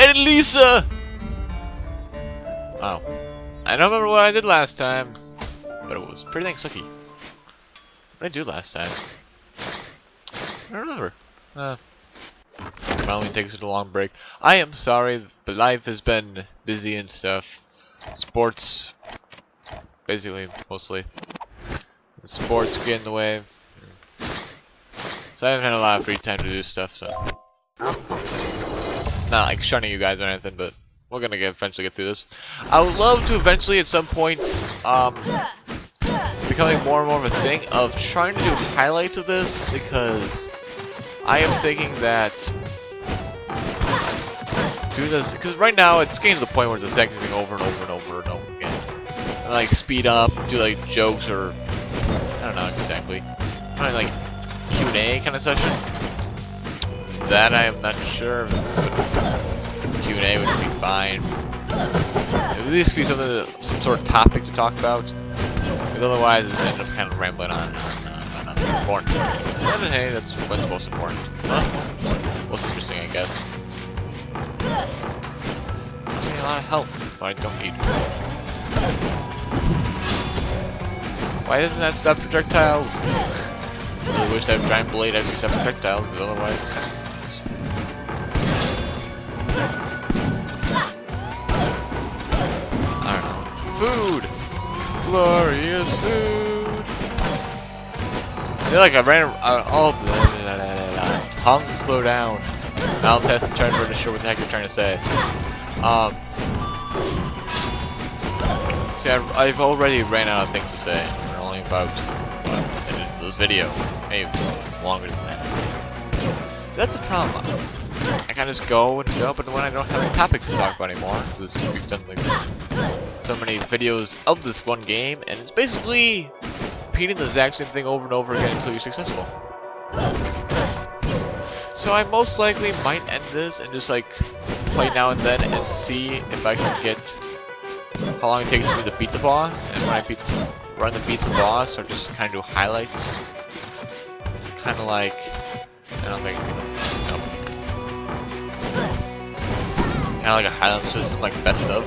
And Lisa! Oh. I don't remember what I did last time, but it was pretty dang sucky. What did I do last time? I don't remember. Finally takes it a long break. I am sorry, but life has been busy and stuff. Sports, basically, mostly. Sports get in the way. So I haven't had a lot of free time to do stuff, so. Not like shunning you guys or anything, but we're gonna eventually get through this. I would love to eventually at some point, becoming more and more of a thing of trying to do highlights of this, because I am thinking that doing this, because right now it's getting to the point where it's the same thing over and over and over and over again. And like speed up, do like jokes or I don't know exactly, kind of like Q&A kind of session. That I am not sure. Q&A would be fine. At least be something, some sort of topic to talk about. Because otherwise, it's end up kind of rambling on important. But hey, that's what's most important. Well, most interesting, I guess. I'm seeing a lot of help, but I don't need. Why doesn't that stop projectiles? I really wish that giant blade actually stopped projectiles, because otherwise it's kind of. Food! Glorious food! I feel like I ran all tongue slow down. Now test to try to really sure what the heck you're trying to say. See, I've already ran out of things to say. We're only about this video. Maybe longer than that. So that's the problem. I kind of just go and go, but when I don't have any topics to talk about anymore, because we've done like so many videos of this one game, and it's basically repeating the exact same thing over and over again until you're successful. So I most likely might end this and just like play now and then and see if I can get how long it takes me to beat the boss, and when I run the beats the boss, or just kind of do highlights, kind of like I don't think kind of like a highlight system, like best of.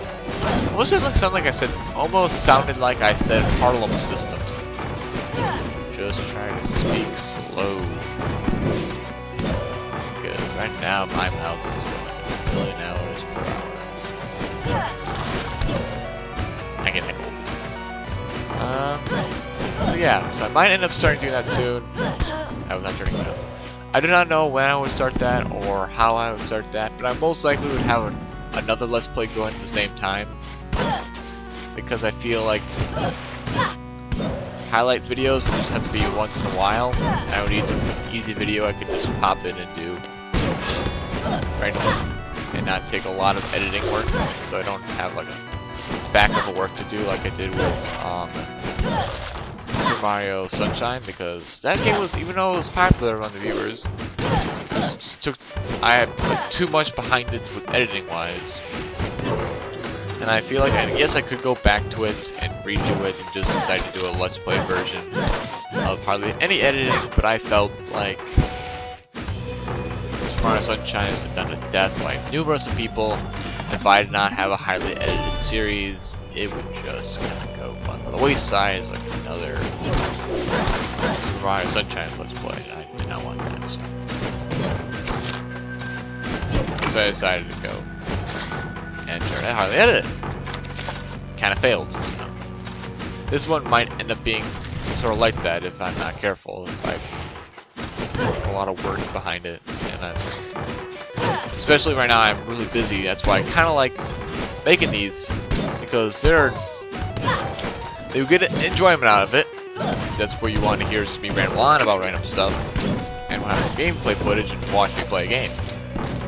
Almost didn't sound like I said. Almost sounded like I said Harlem system. Just try to speak slow. Good. Right now my mouth is going a million hours per hour. I get heckled. So yeah. So I might end up starting doing that soon. I was not turning it up. I do not know when I would start that or how I would start that, but I most likely would have another Let's Play going at the same time, because I feel like highlight videos would just have to be once in a while. I would need some easy video I could just pop in and do randomly and not take a lot of editing work, so I don't have like a backup of work to do like I did with Super Mario Sunshine, because that game was, even though it was popular among the viewers, I had put too much behind it with editing wise, and I feel like yes I could go back to it and redo it and just decide to do a Let's Play version of hardly any editing, but I felt like Super Mario Sunshine has been done to death by numerous people. If I did not have a highly edited series, it would just kind of go on the wayside as like another Super Mario Sunshine Let's Play. I did not want that. So I decided to go and try to hardly edit it. Kind of failed. So. This one might end up being sort of like that if I'm not careful. If I put a lot of work behind it, and especially right now I'm really busy. That's why I kind of like making these, because they get enjoyment out of it. That's where you want to hear me ramble on about random stuff, and we'll have some gameplay footage and watch me play a game.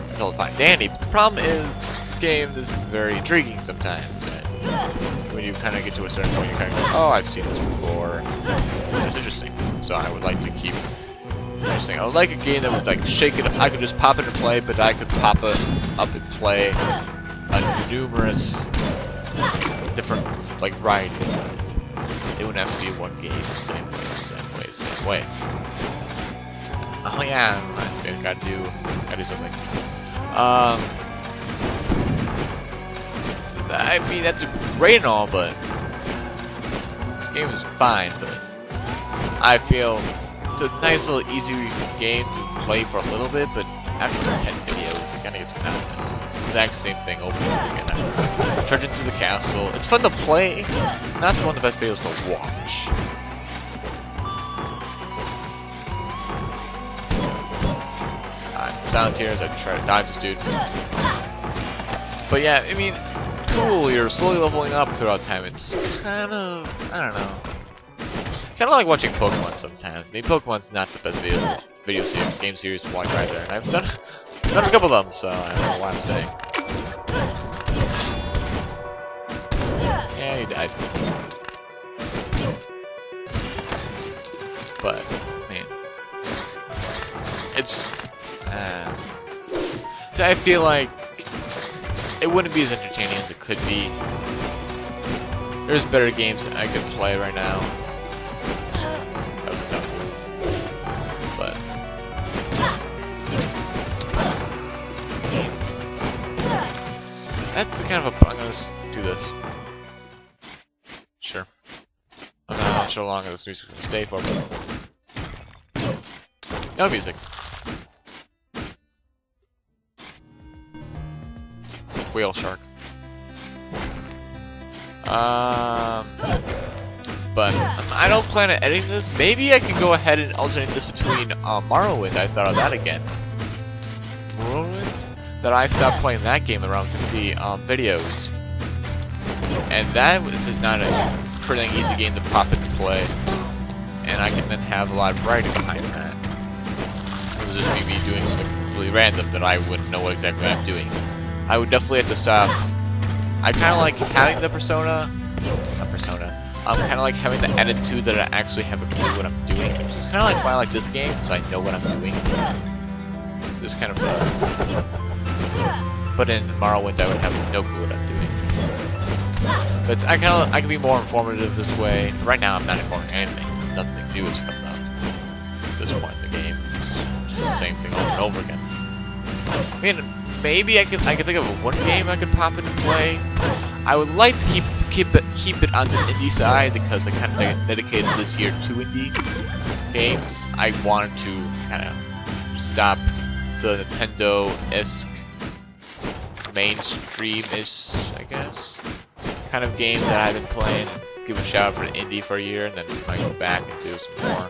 It's all fine and dandy, but the problem is this game is very intriguing sometimes. And when you kind of get to a certain point, you kind of go, "Oh, I've seen this before. It's interesting." So I would like to keep interesting. I would like a game that would like shake it up. I could just pop it and play, but I could pop it up and play numerous different like variety of it. It wouldn't have to be one game, same way. Oh yeah, reminds me, I gotta do something. I mean, that's great and all, but this game is fine, but I feel it's a nice little easy game to play for a little bit, but after the 10 videos, it kind of gets monotonous. It's the exact same thing over and over again. I charge into the castle. It's fun to play, not one of the best videos to watch. Silent Tears, I try to dodge this dude. But yeah, I mean, cool, you're slowly leveling up throughout time. It's kind of, I don't know. Kind of like watching Pokemon sometimes. I mean, Pokemon's not the best game series to watch either. And I've done a couple of them, so I don't know what I'm saying. Yeah, he died. But, man, it's... so I feel like it wouldn't be as entertaining as it could be. There's better games that I could play right now. That was a tough one. But that's kind of a. I'm gonna do this. Sure. I'm not sure how long this music will stay for. But no music. Whale shark. But I don't plan on editing this. Maybe I can go ahead and alternate this between Morrowind. I thought of that again. Morrowind? That I stopped playing that game around 50 videos. And that is not a pretty easy game to pop into play. And I can then have a lot of variety behind that. It was just me doing something completely random that I wouldn't know what exactly I'm doing. I would definitely have to stop. I kind of like having the persona. I'm kind of like having the attitude that I actually have a clue what I'm doing. Which is kind of like why I like this game, so I know what I'm doing. Just kind of. But in Morrowind, I would have no clue what I'm doing. But I can be more informative this way. Right now, I'm not informing anything. There's nothing new is coming up. At this point in the game, it's just the same thing over and over again. I mean. Maybe I could think of one game I could pop in and play. I would like to keep it on the indie side because I kind of dedicated this year to indie games. I wanted to kind of stop the Nintendo-esque mainstream-ish, I guess, kind of games that I've been playing. Give a shout out for the indie for a year and then might go back and do some more.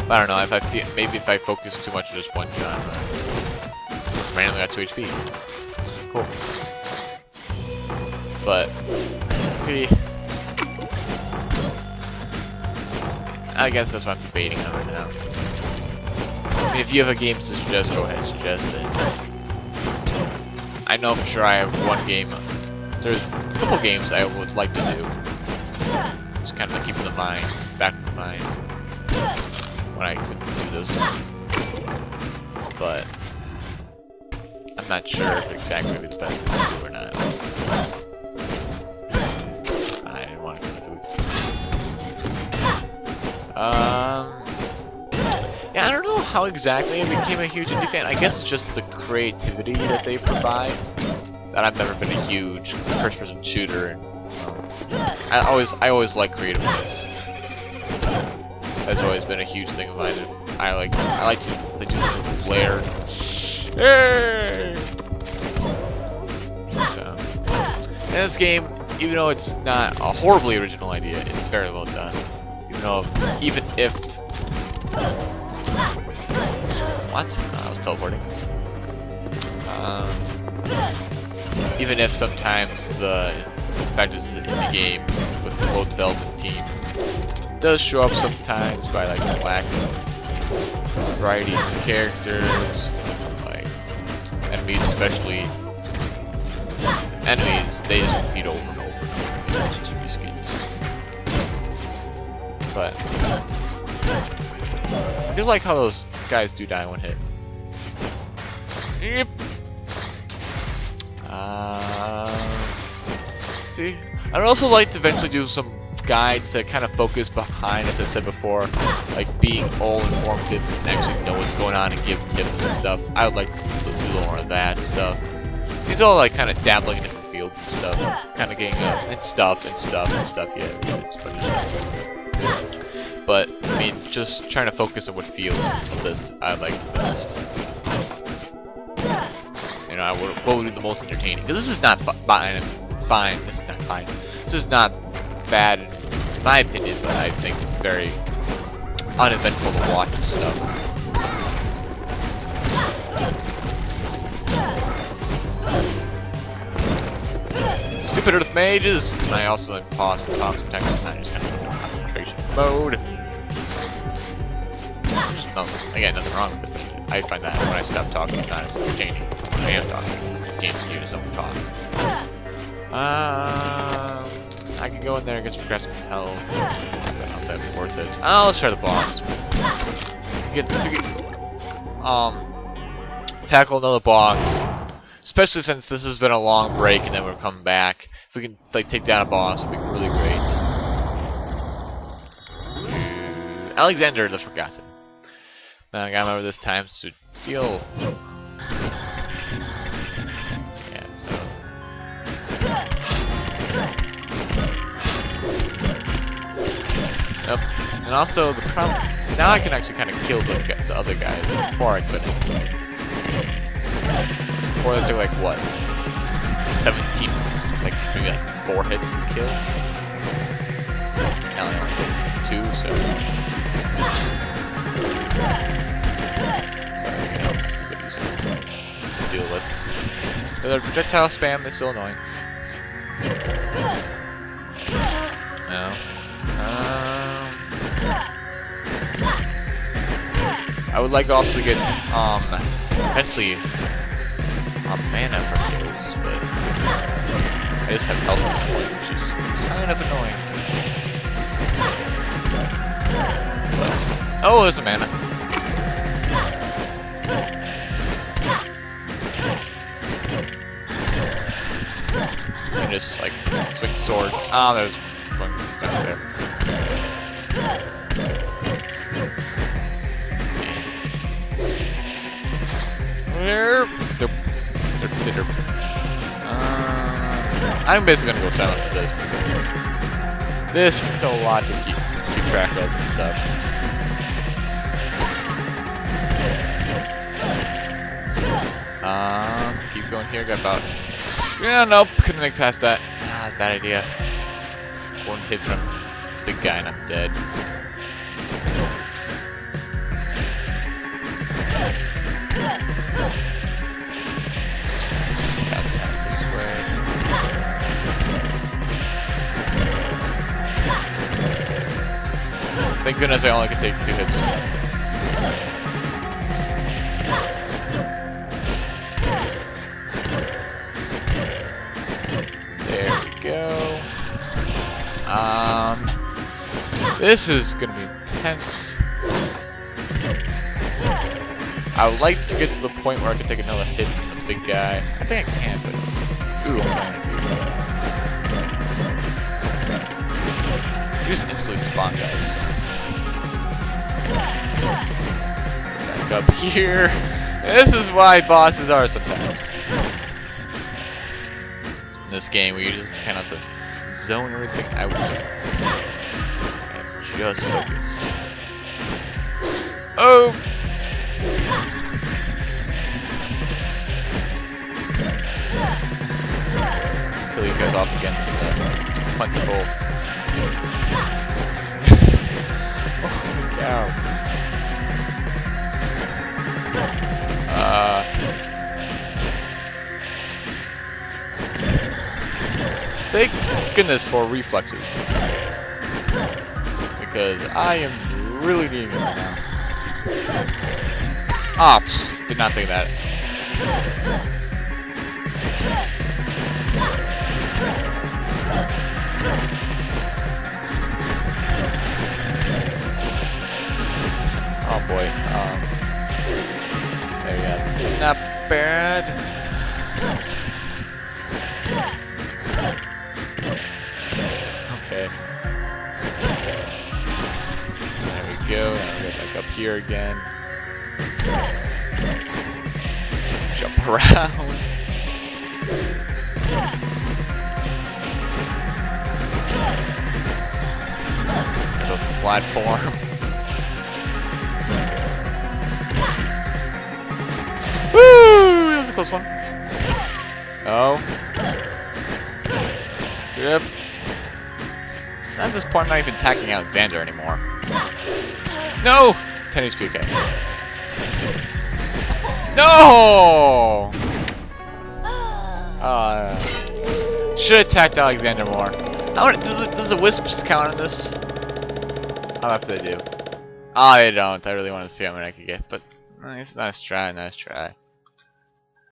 But I don't know. Maybe if I focus too much on just one genre. Randomly got 2 HP. Cool. But, see, I guess that's what I'm debating on right now. I mean, if you have a game to suggest, go ahead and suggest it. I know for sure I have one game. There's a couple games I would like to do. Just kind of keep in the mind, back in the mind, when I could do this. But I'm not sure if exactly would be the best thing to do or not. I didn't want to do it. Yeah, I don't know how exactly I became a huge indie fan. I guess it's just the creativity that they provide. That I've never been a huge first-person shooter. And, I always like creativeness. That's always been a huge thing of mine. I like to do something with flair. Hey! So, and this game, even though it's not a horribly original idea, it's very well done. Even if what? I was teleporting. Even if sometimes the fact is in the game with the low development team does show up sometimes by like the lack of variety of characters. Enemies, especially enemies, they just repeat over and over and over in TV skins. But I do like how those guys do die in one hit. Yep. See, I'd also like to eventually do some guides that kind of focus behind, as I said before, like being all informative and actually know what's going on and give tips and stuff. I would like to do more of that stuff. It's all like kind of dabbling in different fields fields and stuff. Kind of getting and stuff. Yeah, it's funny stuff. But I mean, just trying to focus on what field of this I like the best. You know, what would be the most entertaining? Because this is not fine. This is not fine. This is not bad in my opinion, but I think it's very uneventful to watch and stuff. Stupid Earth Mages! And I also like pause and talk sometimes, and I just kind of go into concentration mode. Again, nothing wrong with it, but I find that when I stop talking, it's not as entertaining. When I am talking, I can't hear someone talk. I can go in there and get some crafts from hell. Not that worth it. Oh, let's try the boss. Tackle another boss. Especially since this has been a long break and then we're coming back. If we can like take down a boss, it'd be really great. Alexander the Forgotten. Now I gotta remember this time to deal. Yeah, so. Yep. And also the problem now I can actually kind of kill the other guys before I couldn't. Before they took like what? 17, like maybe like 4 hits to kill. Now only 2, so. You know, it's a bit easier to deal with. The projectile spam is so annoying. No. I would like to also get eventually mana for kills, but I just have health at this point, which is kind of annoying. But, oh, there's a mana. You can just like swing swords. Ah, there's one down there. I'm basically gonna go silent for this. This is a lot to keep track of and stuff. Keep going here. Got about. Yeah, nope. Couldn't make past that. Ah, bad idea. One hit from the big guy and I'm dead. Thank goodness I only can take 2 hits. There we go. This is gonna be intense. I would like to get to the point where I can take another hit from the big guy. I think I can, but ooh, I'm trying to do. You just instantly spawn guys. Back up here. This is why bosses are sometimes. In this game, where you just kind of have to zone everything out and just focus. Oh! Kill these guys off again with the plentiful. Holy cow. Thank goodness for reflexes. Because I am really needing it right now. Ah, did not think of that. Oh boy. There you go. Not bad. Okay. There we go. Now we go back up here again. Jump around. platform. Woo! That was a close one. Oh. Yep. At this point, I'm not even attacking Alexander anymore. No! 10 HP, okay. No! Should have attacked Alexander more. Does the wisps count on this? How much do they do? Oh, they don't. I really want to see how many I can get, but nice try, nice try.